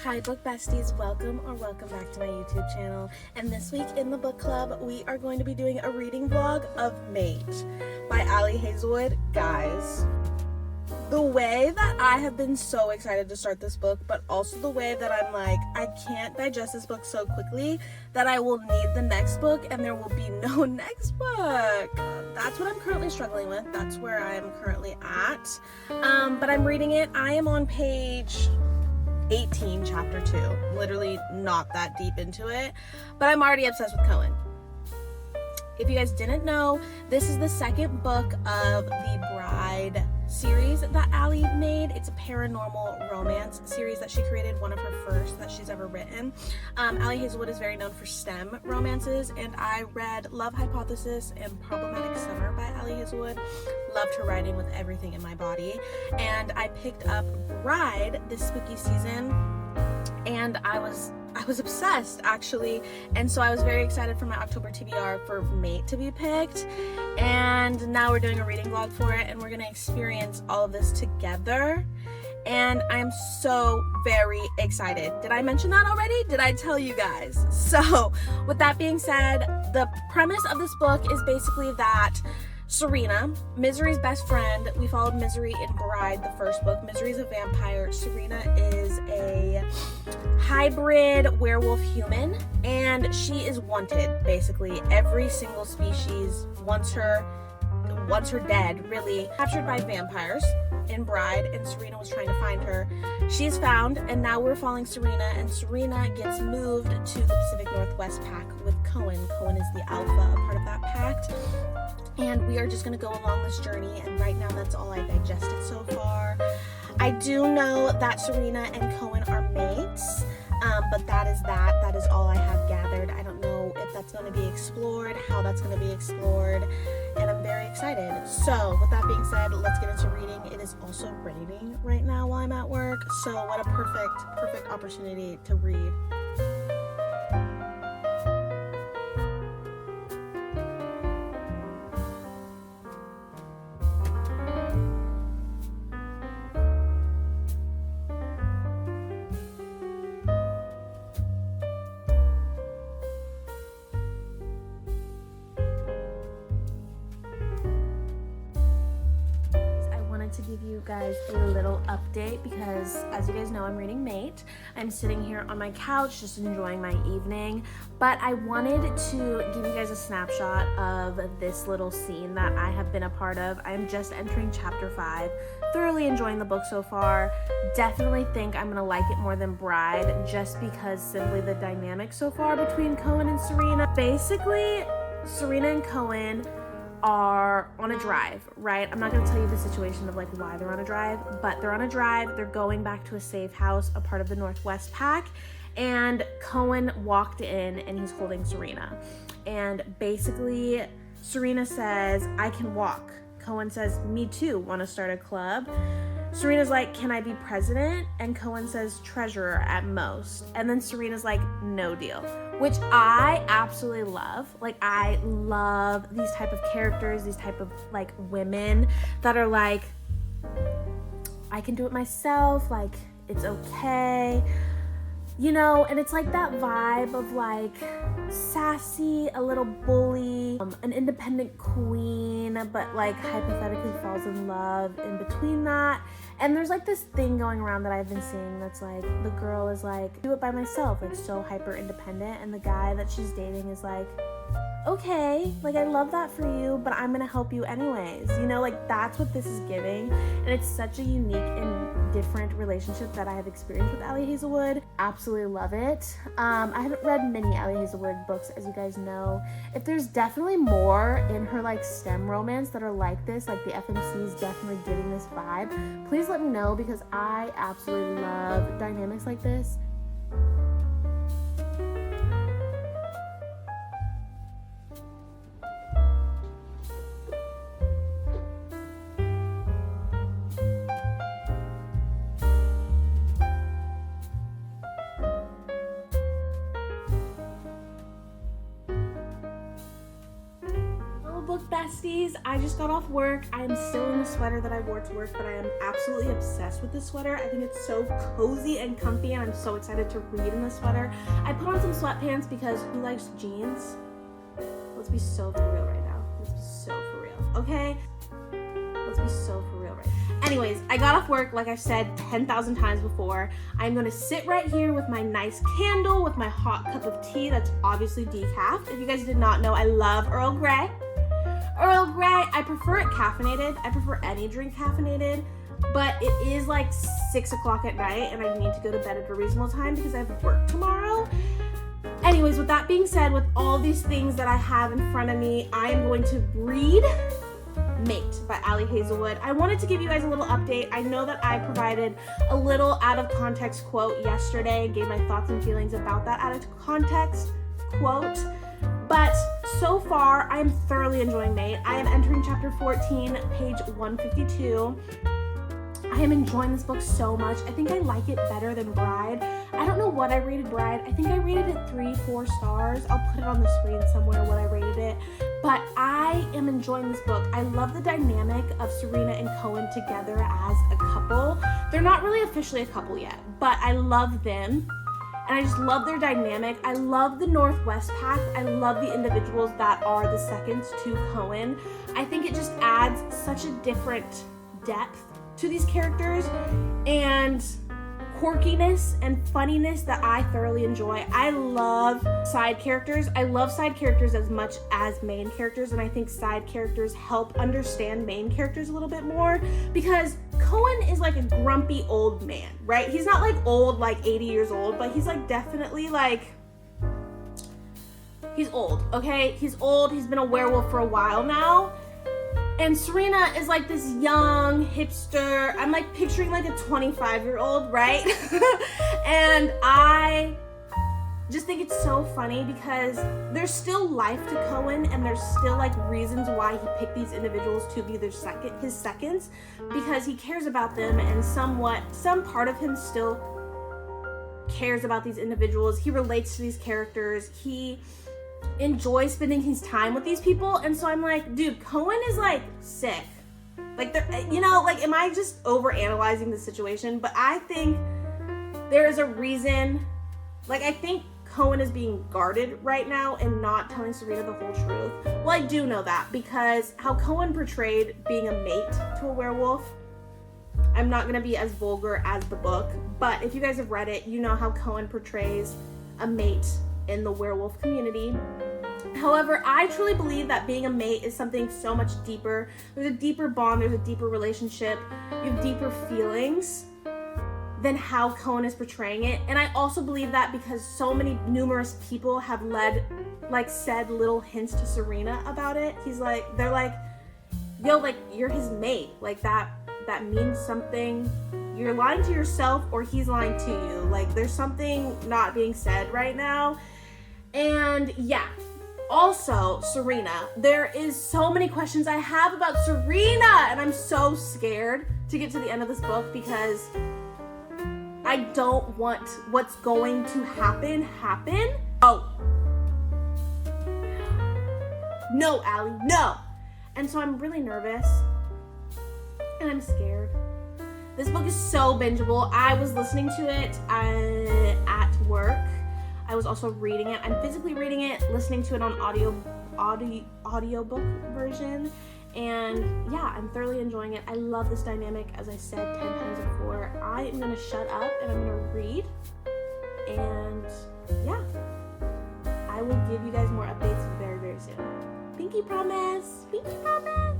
Hi book besties, welcome back to my YouTube channel. And this week in the book club, we are going to be doing a reading vlog of Mate by Ali Hazelwood. Guys, the way that I have been so excited to start this book, but also the way that I'm like, I can't digest this book so quickly that I will need the next book and there will be no next book. That's what I'm currently struggling with. That's where I am currently at. But I'm reading it. I am on page 18, chapter 2. Literally not that deep into it, but I'm already obsessed with Cohen. If you guys didn't know, this is the second book of the Bride series that Ali made. It's a paranormal romance series that she created, one of her first that she's ever written. Ali Hazelwood is very known for STEM romances, and I read Love Hypothesis and Problematic Summer by Ali Hazelwood. Loved her writing with everything in my body, and I picked up Bride this spooky season, and I was obsessed actually, and so I was very excited for my October TBR for Mate to be picked, and now we're doing a reading vlog for it, and we're gonna experience all of this together, and I'm so very excited. Did I mention that already? Did I tell you guys? So with that being said, the premise of this book is basically that Serena, Misery's best friend, we followed Misery in Bride, the first book. Misery's a vampire. Serena is a hybrid werewolf human, and she is wanted, basically. Every single species wants her dead, really. Captured by vampires in Bride, and Serena was trying to find her. She's found, and now we're following Serena, and Serena gets moved to the Pacific Northwest pack with Cohen. Cohen is the alpha, a part of that pact. And we are just going to go along this journey, and right now that's all I digested so far. I do know that Serena and Cohen are mates, but that is all I have gathered. I don't know if that's going to be explored, how that's going to be explored, and I'm very excited. So with that being said, let's get into reading. It is also raining right now while I'm at work, so what a perfect opportunity to read. To give you guys a little update, because as you guys know, I'm reading Mate. I'm sitting here on my couch just enjoying my evening, but I wanted to give you guys a snapshot of this little scene that I have been a part of. I'm just entering chapter 5, thoroughly enjoying the book so far. Definitely think I'm gonna like it more than Bride, just because simply the dynamic so far between Cohen and Serena. Basically, Serena and Cohen are on a drive, right? I'm not going to tell you the situation of like why they're on a drive, but they're on a drive. They're going back to a safe house, a part of the Northwest pack, and Cohen walked in and he's holding Serena. And basically Serena says, I can walk. Cohen says, me too, want to start a club? Serena's like, can I be president? And Cohen says, treasurer at most. And then Serena's like, no deal, which I absolutely love. Like, I love these type of characters, these type of like women that are like, I can do it myself, like it's okay, you know. And it's like that vibe of like sassy, a little bully, an independent queen, but like hypothetically falls in love in between that. And there's like this thing going around that I've been seeing that's like, the girl is like, do it by myself, like so hyper independent, and the guy that she's dating is like, okay, like I love that for you, but I'm gonna help you anyways, you know. Like that's what this is giving, and it's such a unique and different relationship that I have experienced with Ali Hazelwood. Absolutely love it. I haven't read many Ali Hazelwood books, as you guys know. If there's definitely more in her like STEM romance that are like this, like the FMC is definitely giving this vibe, please let me know, because I absolutely love dynamics like this. Book besties, I just got off work. I am still in the sweater that I wore to work, but I am absolutely obsessed with this sweater. I think it's so cozy and comfy, and I'm so excited to read in the sweater. I put on some sweatpants because who likes jeans? Let's be so for real right now. Let's be so for real, okay? Let's be so for real right now. Anyways, I got off work, like I've said 10,000 times before. I'm gonna sit right here with my nice candle, with my hot cup of tea that's obviously decaf. If you guys did not know, I love Earl Grey. Earl Grey, I prefer it caffeinated. I prefer any drink caffeinated, but it is like 6 o'clock at night and I need to go to bed at a reasonable time because I have work tomorrow. Anyways, with that being said, with all these things that I have in front of me, I am going to read Mate by Ali Hazelwood. I wanted to give you guys a little update. I know that I provided a little out of context quote yesterday and gave my thoughts and feelings about that out of context quote, but so far I am thoroughly enjoying Mate. I am entering chapter 14, page 152. I am enjoying this book so much. I think I like it better than Bride. I don't know what I rated Bride. I think I rated it 3-4 stars. I'll put it on the screen somewhere what I rated it. But I am enjoying this book. I love the dynamic of Serena and Cohen together as a couple. They're not really officially a couple yet, but I love them. And I just love their dynamic. I love the Northwest Pack. I love the individuals that are the seconds to Cohen. I think it just adds such a different depth to these characters and quirkiness and funniness that I thoroughly enjoy. I love side characters. I love side characters as much as main characters, and I think side characters help understand main characters a little bit more because Cohen is like a grumpy old man, right? He's not like old, like 80 years old, but he's like definitely like, he's old, okay? He's old. He's been a werewolf for a while now. And Serena is like this young hipster. I'm like picturing like a 25-year-old, right? And I just think it's so funny because there's still life to Cohen and there's still like reasons why he picked these individuals to be his seconds because he cares about them and some part of him still cares about these individuals. He relates to these characters. He enjoy spending his time with these people, and so I'm like, dude, Cohen is like sick. Like, you know, like, am I just over analyzing the situation? But I think there is a reason. Like, I think Cohen is being guarded right now and not telling Serena the whole truth. Well, I do know that because how Cohen portrayed being a mate to a werewolf. I'm not gonna be as vulgar as the book, but if you guys have read it, you know how Cohen portrays a mate in the werewolf community. However, I truly believe that being a mate is something so much deeper. There's a deeper bond, there's a deeper relationship, you have deeper feelings than how Cohen is portraying it. And I also believe that because so many numerous people have said little hints to Serena about it. They're like, yo, like, you're his mate. Like, that means something. You're lying to yourself or he's lying to you. Like, there's something not being said right now. And yeah, also Serena, there is so many questions I have about Serena and I'm so scared to get to the end of this book because I don't want what's going to happen. Oh no, Ali, no. And so I'm really nervous and I'm scared. This book is so bingeable. I was listening to it at work. I was also reading it. I'm physically reading it, listening to it on audiobook version. And yeah, I'm thoroughly enjoying it. I love this dynamic, as I said 10 times before. I am gonna shut up and I'm gonna read. And yeah, I will give you guys more updates very, very soon. Pinky promise. Pinky promise.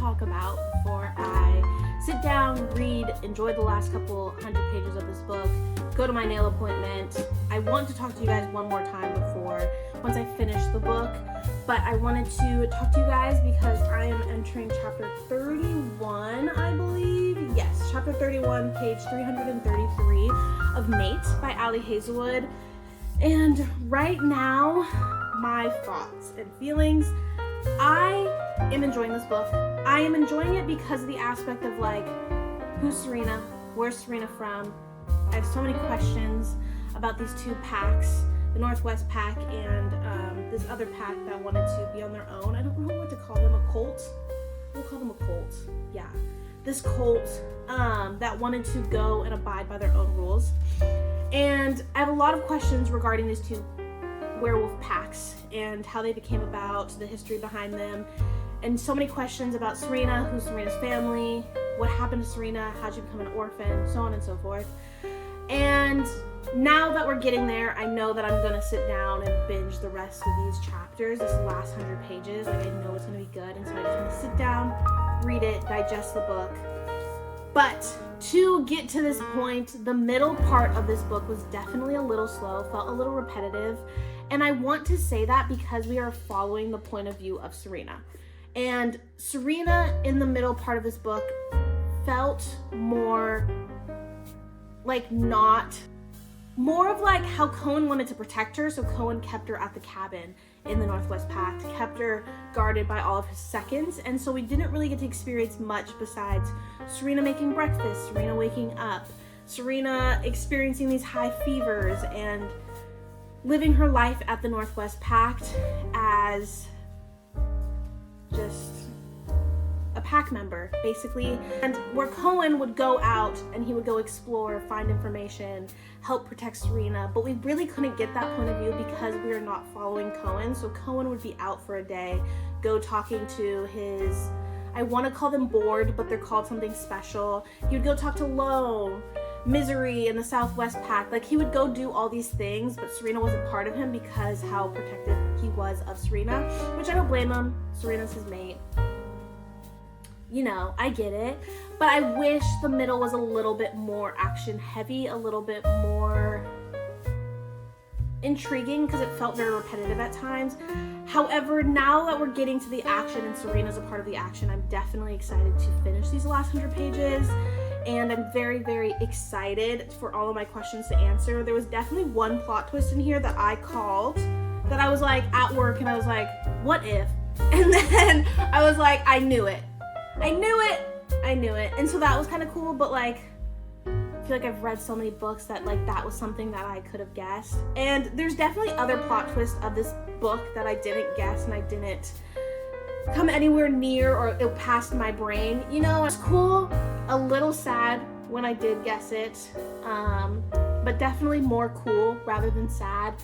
talk about before I sit down, read, enjoy the last couple hundred pages of this book, go to my nail appointment. I want to talk to you guys one more time once I finish the book, but I wanted to talk to you guys because I am entering chapter 31, I believe. Yes, chapter 31, page 333 of Mate by Ali Hazelwood. And right now, my thoughts and feelings. I am enjoying this book. I am enjoying it because of the aspect of like, who's Serena? Where's Serena from? I have so many questions about these two packs, the Northwest pack and this other pack that wanted to be on their own. I don't know what to call them, a cult? We'll call them a cult. Yeah. This cult that wanted to go and abide by their own rules. And I have a lot of questions regarding these two werewolf packs and how they became about, the history behind them, and so many questions about Serena, who's Serena's family, what happened to Serena, how'd she become an orphan, so on and so forth. And now that we're getting there, I know that I'm gonna sit down and binge the rest of these chapters, this last 100 pages. Like, I know it's gonna be good, and so I just wanna sit down, read it, digest the book. But to get to this point, the middle part of this book was definitely a little slow, felt a little repetitive. And I want to say that because we are following the point of view of Serena. And Serena in the middle part of this book felt more like more of like how Cohen wanted to protect her. So Cohen kept her at the cabin in the Northwest Pact, kept her guarded by all of his seconds. And so we didn't really get to experience much besides Serena making breakfast, Serena waking up, Serena experiencing these high fevers and living her life at the Northwest Pact as just a pack member, basically. And where Cohen would go out and he would go explore, find information, help protect Serena, but we really couldn't get that point of view because we are not following Cohen. So Cohen would be out for a day, go talking to his, I want to call them board, but they're called something special. He would go talk to Lone, Misery, and the Southwest Pact. Like, he would go do all these things, but Serena wasn't part of him because how protective he was of Serena, which I don't blame him. Serena's his mate. You know, I get it. But I wish the middle was a little bit more action heavy, a little bit more intriguing because it felt very repetitive at times. However, now that we're getting to the action and Serena's a part of the action, I'm definitely excited to finish these last 100 pages. And I'm very, very excited for all of my questions to answer. There was definitely one plot twist in here that I called, that I was like at work and I was like, what if? And then I was like, I knew it. And so that was kind of cool, but like, I feel like I've read so many books that like that was something that I could have guessed. And there's definitely other plot twists of this book that I didn't guess and I didn't come anywhere near or it passed my brain. You know, it's cool, a little sad when I did guess it, but definitely more cool rather than sad.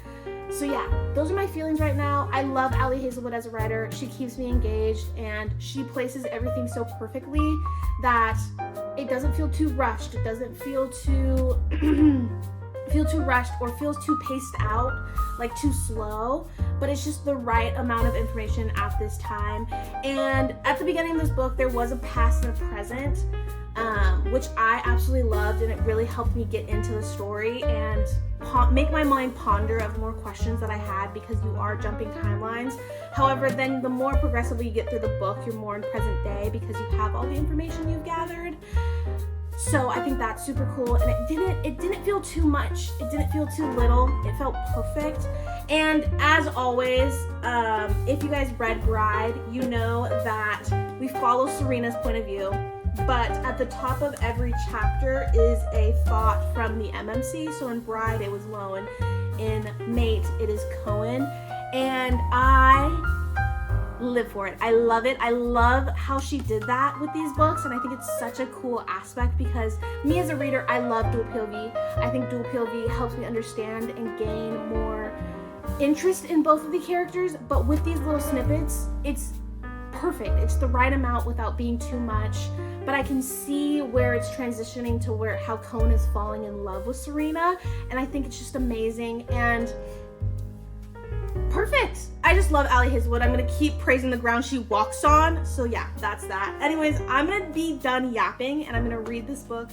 So yeah, those are my feelings right now. I love Ali Hazelwood as a writer. She keeps me engaged and she places everything so perfectly that it doesn't feel too rushed. It doesn't feel too rushed or feels too paced out, like too slow, but it's just the right amount of information at this time. And at the beginning of this book, there was a past and a present, which I absolutely loved, and it really helped me get into the story and make my mind ponder of more questions that I had because you are jumping timelines. However, then the more progressively you get through the book, you're more in present day because you have all the information you've gathered. So I think that's super cool, and it didn't feel too much. It didn't feel too little. It felt perfect. And as always, if you guys read Bride, you know that we follow Serena's point of view. But at the top of every chapter is a thought from the MMC. So in Bride, it was Lone. In Mate, it is Cohen. And I live for it. I love it. I love how she did that with these books. And I think it's such a cool aspect because me as a reader, I love dual POV. I think dual POV helps me understand and gain more interest in both of the characters. But with these little snippets, it's perfect. It's the right amount without being too much. But I can see where it's transitioning to how Cohen is falling in love with Serena, and I think it's just amazing. And Perfect. I just love Ali Hazelwood. I'm gonna keep praising the ground she walks on. So yeah, that's that. Anyways, I'm gonna be done yapping and I'm gonna read this book.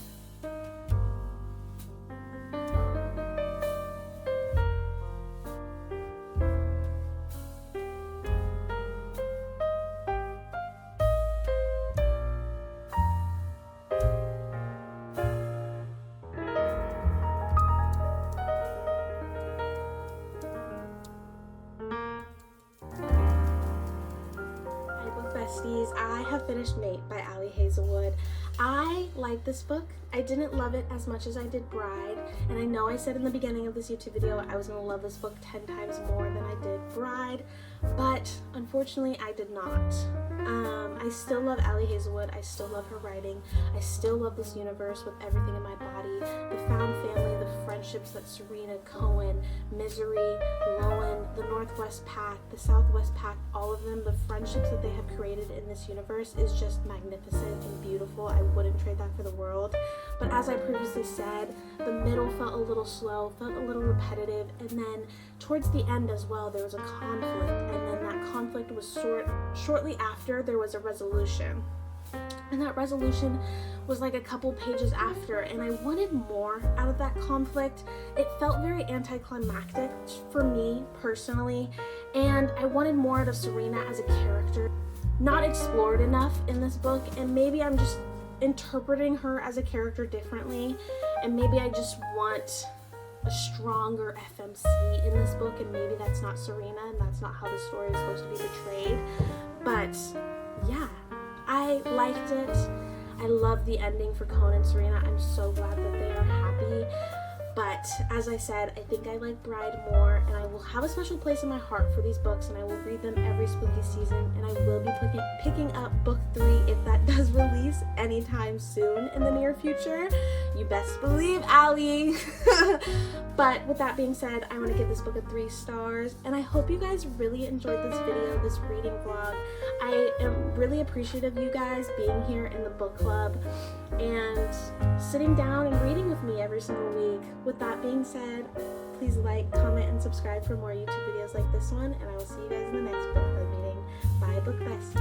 Besties, I have finished Mate by Ali Hazelwood. I like this book. I didn't love it as much as I did Bride, and I know I said in the beginning of this YouTube video I was going to love this book 10 times more than I did Bride, but unfortunately I did not. I still love Ali Hazelwood. I still love her writing. I still love this universe with everything in my body. The found family, the friendships that Serena, Cohen, Misery, Lowen, the Northwest Pact, the Southwest Pact, all of them, the friendships that they have created in this universe is just magnificent and beautiful. I wouldn't trade that for the world. But as I previously said, the middle felt a little slow, felt a little repetitive, and then towards the end as well there was a conflict, and then that conflict was shortly after there was a resolution. And that resolution was like a couple pages after, and I wanted more out of that conflict. It felt very anticlimactic for me personally, and I wanted more out of Serena as a character. Not explored enough in this book, and maybe I'm just interpreting her as a character differently, and maybe I just want a stronger FMC in this book, and maybe that's not Serena and that's not how the story is supposed to be portrayed. But yeah, I liked it. I love the ending for Cohen and Serena. I'm so glad that they are happy. But as I said, I think I like Bride more, and I will have a special place in my heart for these books, and I will read them every spooky season, and I will be picking up book 3 if that does release anytime soon in the near future. You best believe, Ali. But with that being said, I want to give this book a 3 stars, and I hope you guys really enjoyed this video, this reading vlog. I am really appreciative of you guys being here in the book club and sitting down and reading with me every single week. With that being said, please like, comment, and subscribe for more YouTube videos like this one, and I will see you guys in the next book club meeting. Bye, book besties.